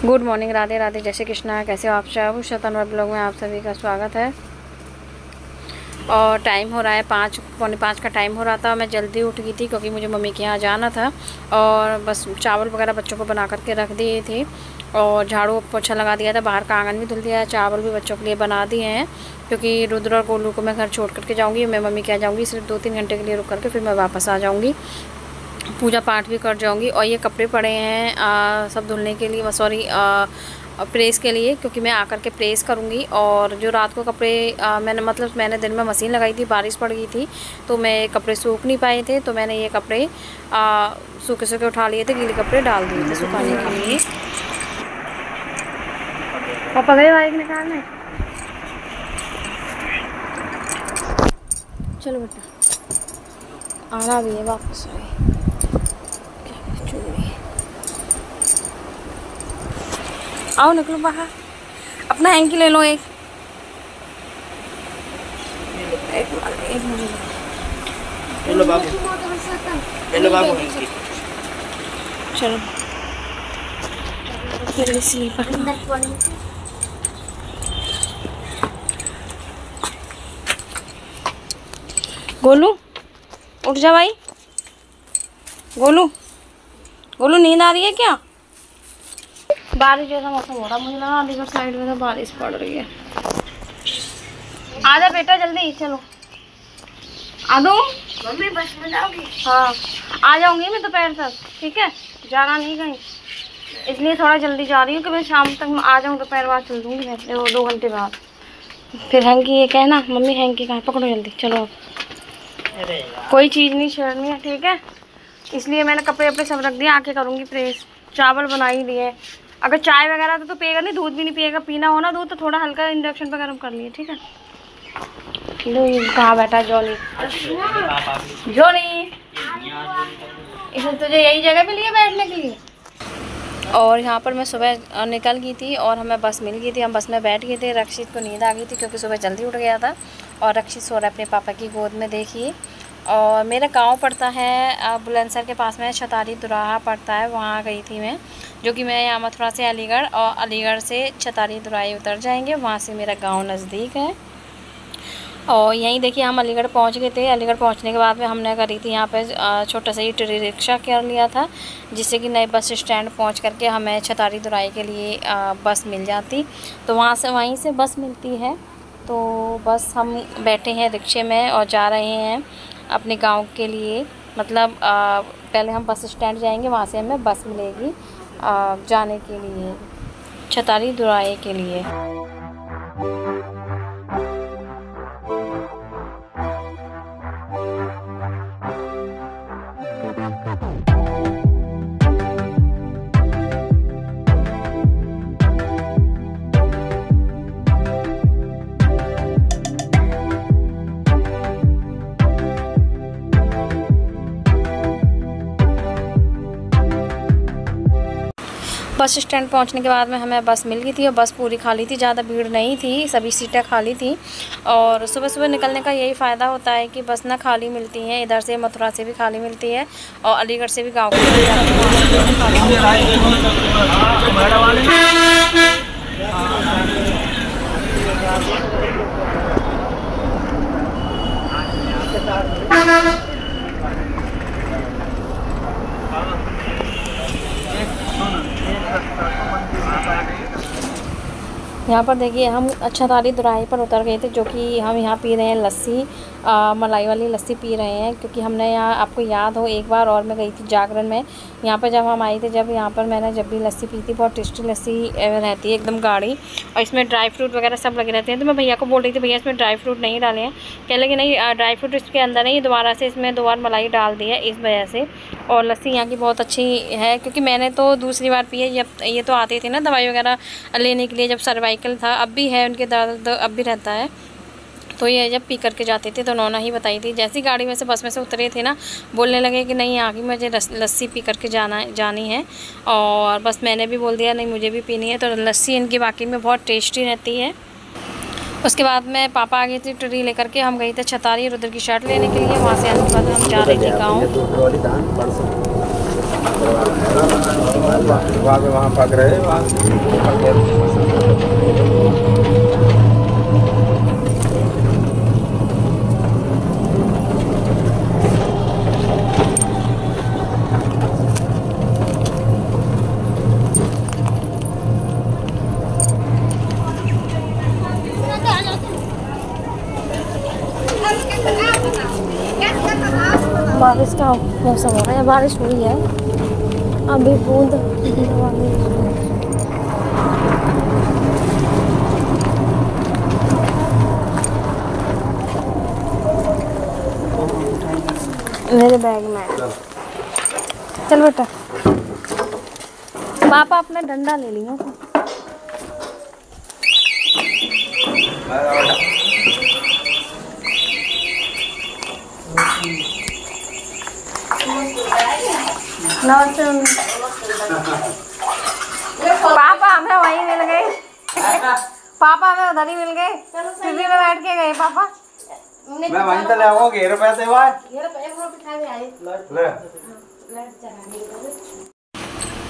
Good morning, Radhe Radhe, जय श्री कृष्णा। कैसे हो आप सब? शतनवर ब्लॉग में आप सभी का स्वागत है। और टाइम हो रहा है 5, पौने 5 का टाइम हो रहा था। मैं जल्दी उठ गई थी क्योंकि मुझे मम्मी के यहाँ जाना था और बस चावल वगैरह बच्चों को बना करके रख दिए थे और झाड़ू पोछा लगा दिया था। बाहर का आंगन भी धुल दिया है, चावल भी बच्चों के लिए बना दिए हैं क्योंकि रुद्र और गोलू को मैं घर छोड़ करके जाऊँगी। मैं मम्मी के यहाँ जाऊँगी सिर्फ 2-3 घंटे के लिए रुक करके, फिर मैं वापस आ जाऊँगी। पूजा पाठ भी कर जाऊंगी। और ये कपड़े पड़े हैं सब धुलने के लिए, सॉरी प्रेस के लिए, क्योंकि मैं आकर के प्रेस करूंगी। और जो रात को कपड़े मैंने दिन में मशीन लगाई थी, बारिश पड़ गई थी तो मैं कपड़े सूख नहीं पाए थे, तो मैंने ये कपड़े सूखे सूखे उठा लिए थे, गीले कपड़े डाल दिए थे सुखाने के लिए। पापा गए बाइक निकालने। चलो बेटा, आना भी है वापस। आओ निकलो बाहर, अपना हैंकी ले लो। एक मुझे हेलो बाबू, हेलो बाबू। चलो स्लीपर। गोलू उठ जा भाई। गोलू गोलू नींद आ रही है क्या? बारिश जैसा मौसम हो रहा, मुझे लगा अलीगढ़ साइड में तो बारिश पड़ रही है। आजा बेटा जल्दी, चलो आ दो। मम्मी बस में जाओगी? हाँ आ जाऊंगी मैं दोपहर तक, ठीक है? जाना नहीं कहीं, इसलिए थोड़ा जल्दी जा रही हूँ कि मैं शाम तक आ जाऊँ, दोपहर बाद चल दूँगी मैं 2 घंटे बाद। फिर हैंकी ये कहना मम्मी हैंकी कहाँ, पकड़ो जल्दी चलो। कोई चीज़ नहीं छेड़नी है, ठीक है? इसलिए मैंने कपड़े वपड़े सब रख दिए, आके करूँगी प्रेस। चावल बना ही दिए। अगर चाय वगैरह तो पिएगा नहीं, दूध भी नहीं पिएगा। पीना हो ना दूध तो थोड़ा हल्का इंडक्शन पर गर्म कर लिए, ठीक है? लो कहाँ बैठा जॉनी? जॉनी इसने तुझे यही जगह पे लिया बैठने के लिए। और यहाँ पर मैं सुबह निकल गई थी और हमें बस मिल गई थी, हम बस में बैठ गए थे। रक्षित को नींद आ गई थी क्योंकि सुबह जल्दी उठ गया था और रक्षित सो रहा है अपने पापा की गोद में, देखिए। और मेरा गांव पड़ता है बुलंदशहर के पास में, छतारी दुराहा पड़ता है, वहाँ गई थी मैं, जो कि मैं यहाँ मथुरा से अलीगढ़ और अलीगढ़ से छतारी दुराही उतर जाएंगे, वहाँ से मेरा गांव नज़दीक है। और यहीं देखिए हम अलीगढ़ पहुँच गए थे। अलीगढ़ पहुँचने के बाद में हमने करी थी यहाँ पे छोटा सा ही ट्री रिक्शा कर लिया था, जिससे कि नए बस स्टैंड पहुँच करके हमें छतारी दुराही के लिए बस मिल जाती। तो वहीं से बस मिलती है। तो बस हम बैठे हैं रिक्शे में और जा रहे हैं अपने गांव के लिए। मतलब पहले हम बस स्टैंड जाएंगे, वहाँ से हमें बस मिलेगी जाने के लिए, छतारी दुराही के लिए। बस स्टैंड पहुंचने के बाद में हमें बस मिल गई थी और बस पूरी खाली थी, ज़्यादा भीड़ नहीं थी, सभी सीटें खाली थी। और सुबह सुबह निकलने का यही फ़ायदा होता है कि बस ना खाली मिलती हैं, इधर से मथुरा से भी खाली मिलती है और अलीगढ़ से भी गाँव को मिल जाती है। यहाँ पर देखिए हम छतारी दुराही पर उतर गए थे, जो कि हम यहाँ पी रहे हैं लस्सी, मलाई वाली लस्सी पी रहे हैं, क्योंकि हमने यहाँ, आपको याद हो एक बार और मैं गई थी जागरण में, यहाँ पर जब हम आई थे, जब यहाँ पर मैंने जब भी लस्सी पी थी, बहुत टेस्टी लस्सी रहती है, एकदम गाढ़ी, और इसमें ड्राई फ्रूट वगैरह सब लगे रहते हैं। तो मैं भैया को बोल रही थी भैया इसमें ड्राई फ्रूट नहीं डाले हैं, कह लगे नहीं ड्राई फ्रूट इसके अंदर नहीं, दोबारा से इसमें 2 बार मलाई डाल दी है इस वजह से। और लस्सी यहाँ की बहुत अच्छी है, क्योंकि मैंने तो दूसरी बार पी है, जब ये तो आती थी ना दवाई वगैरह लेने के लिए, जब सर्वाइकल था, अब भी है उनके दर्द, अब भी रहता है, तो ये जब पी करके जाते थे तो नौना ही बताई थी। जैसी गाड़ी में से बस में से उतरे थे ना, बोलने लगे कि नहीं आगे मुझे लस्सी पी करके जानी है। और बस मैंने भी बोल दिया नहीं मुझे भी पीनी है। तो लस्सी इनकी वाकई में बहुत टेस्टी रहती है। उसके बाद में पापा आ गए थे ट्री लेकर के, हम गए थे छतारी रुद्र की शर्ट लेने के लिए। वहाँ से आने के बाद हम जा रहे थे गाँव। वहाँ पक रहे बारिश का मौसम हो रहा है, बारिश हुई है अभी बूंद। मेरे बैग में चल बेटा। पापा अपना डंडा ले लिया। नमस्ते। पापा हमें वहीं मिल गए। पापा हमें उधर ही मिल गए, टीवी में बैठ के गए पापा। मैं वहीं तो ले आऊंगा। घेर पैसे भाई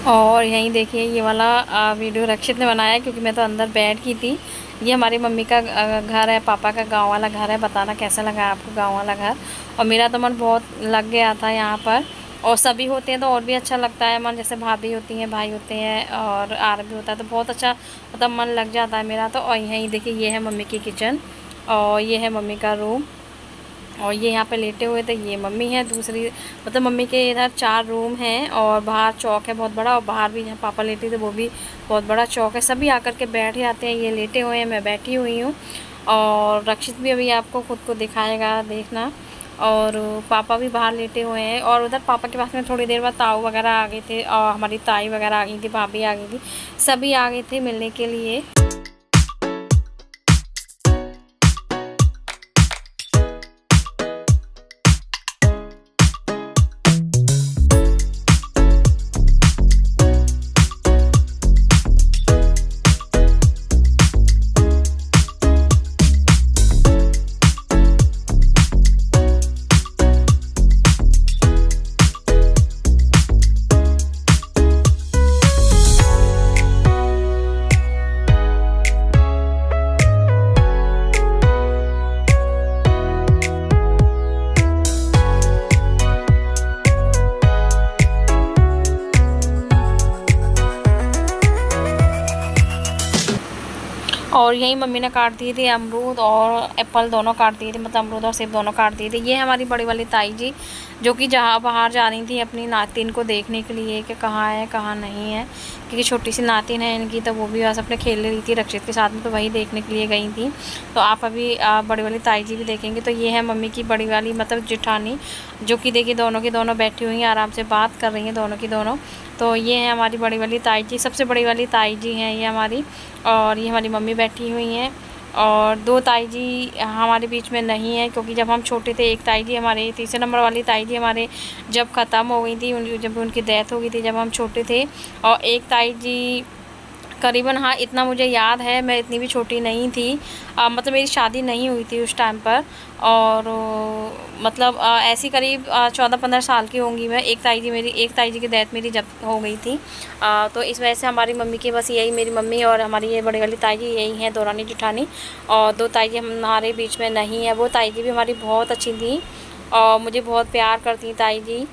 और यहीं देखिए ये वाला वीडियो रक्षित ने बनाया क्योंकि मैं तो अंदर बैठ गई थी। ये हमारी मम्मी का घर है, पापा का गांव वाला घर है। बताना कैसा लगा आपको गांव वाला घर। और मेरा तो मन बहुत लग गया था यहाँ पर, और सभी होते हैं तो और भी अच्छा लगता है मन। जैसे भाभी होती हैं, भाई होते हैं और आर भी होता है तो बहुत अच्छा मतलब मन लग जाता है मेरा तो। और यहीं देखिए ये है मम्मी की किचन और ये है मम्मी का रूम। और ये यहाँ पे लेटे हुए थे, ये मम्मी है। दूसरी मतलब मम्मी के इधर 4 रूम हैं और बाहर चौक है बहुत बड़ा, और बाहर भी जहाँ पापा लेटे थे वो भी बहुत बड़ा चौक है। सभी आकर के बैठ जाते हैं। ये लेटे हुए हैं, मैं बैठी हुई हूँ। और रक्षित भी अभी आपको खुद को दिखाएगा, देखना। और पापा भी बाहर लेटे हुए हैं। और उधर पापा के पास में थोड़ी देर बाद ताऊ वगैरह आ गए थे और हमारी ताई वगैरह आ गई थी, भाभी आ गई थी, सभी आ गए थे मिलने के लिए। और यही मम्मी ने काट दिए थे अमरूद और एप्पल, दोनों काट दिए थे, मतलब अमरूद और सेब दोनों काट दिए थे। ये हमारी बड़ी वाली ताई जी जो कि जहाँ बाहर जा रही थी अपनी नातिन को देखने के लिए कि कहाँ है कहाँ नहीं है, क्योंकि छोटी सी नातिन है इनकी, तो वो भी बस अपने खेल रही थी रक्षित के साथ में, तो वही देखने के लिए गई थी। तो आप अभी बड़ी वाली ताई जी भी देखेंगे। तो ये है मम्मी की बड़ी वाली मतलब जेठानी, जो कि देखिए दोनों की दोनों बैठी हुई हैं, आराम से बात कर रही हैं दोनों की दोनों। तो ये है हमारी बड़ी वाली ताई जी, सबसे बड़ी वाली ताई जी हैं ये हमारी। और ये हमारी मम्मी बैठी हुई हैं। और 2 ताई जी हमारे बीच में नहीं है, क्योंकि जब हम छोटे थे एक ताई जी हमारे, तीसरे नंबर वाली ताई जी हमारे जब ख़त्म हो गई थी, जब उनकी डेथ हो गई थी जब हम छोटे थे। और एक ताई जी करीबन, हाँ इतना मुझे याद है, मैं इतनी भी छोटी नहीं थी, मतलब मेरी शादी नहीं हुई थी उस टाइम पर। और मतलब ऐसी करीब 14-15 साल की होंगी मैं। एक ताई जी की डेथ मेरी जब हो गई थी। तो इस वजह से हमारी मम्मी की बस यही, मेरी मम्मी और हमारी ये बड़ी वाली ताई जी यही हैं, दौरानी जेठानी। और 2 ताई जी हमारे बीच में नहीं है। वो ताई जी भी हमारी बहुत अच्छी थी और मुझे बहुत प्यार करती ताई जी।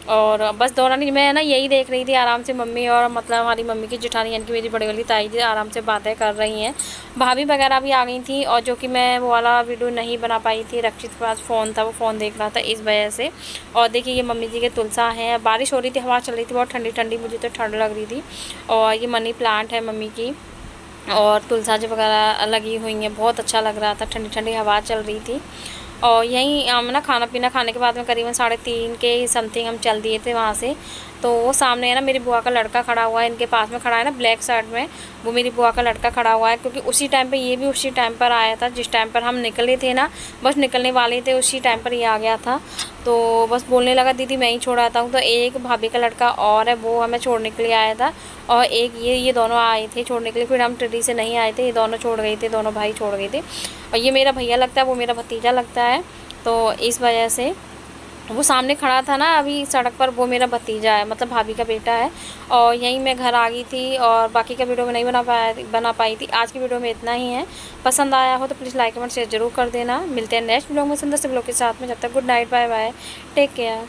और बस दौरानी मैं ना यही देख रही थी आराम से, मम्मी और मतलब हमारी मम्मी की जेठानी यानी कि मेरी बड़ी वाली ताई जी आराम से बातें कर रही हैं। भाभी वगैरह भी आ गई थी, और जो कि मैं वो वाला वीडियो नहीं बना पाई थी, रक्षित के पास फ़ोन था, वो फ़ोन देख रहा था इस वजह से। और देखिए ये मम्मी जी के तुलसा है, बारिश हो रही थी, हवा चल रही थी बहुत ठंडी ठंडी, मुझे तो ठंड लग रही थी। और ये मनी प्लांट है मम्मी की, और तुलसा जी वगैरह लगी हुई हैं, बहुत अच्छा लग रहा था, ठंडी ठंडी हवा चल रही थी। और यहीं हम ना खाना पीना खाने के बाद में करीबन 3:30 के समथिंग हम चल दिए थे वहाँ से। तो वो सामने है ना मेरी बुआ का लड़का खड़ा हुआ है, इनके पास में खड़ा है ना ब्लैक शर्ट में, वो मेरी बुआ का लड़का खड़ा हुआ है। क्योंकि उसी टाइम पे ये भी उसी टाइम पर आया था जिस टाइम पर हम निकले थे ना, बस निकलने वाले थे उसी टाइम पर ये आ गया था। तो बस बोलने लगा दीदी मैं ही छोड़ आता हूँ। तो एक भाभी का लड़का और है, वो हमें छोड़ने के लिए आया था, और एक ये दोनों आए थे छोड़ने के लिए। फिर हम टिड्डी से नहीं आए थे, ये दोनों छोड़ गए थे, दोनों भाई छोड़ गए थे। और ये मेरा भैया लगता है, वो मेरा भतीजा लगता है, तो इस वजह से। वो सामने खड़ा था ना अभी सड़क पर, वो मेरा भतीजा है, मतलब भाभी का बेटा है। और यहीं मैं घर आ गई थी और बाकी का वीडियो में नहीं बना पाई थी। आज की वीडियो में इतना ही है। पसंद आया हो तो प्लीज़ लाइक कमेंट शेयर जरूर कर देना। मिलते हैं नेक्स्ट वीडियो में सुंदर से ब्लॉग के साथ में। जब तक good night, bye bye, take care.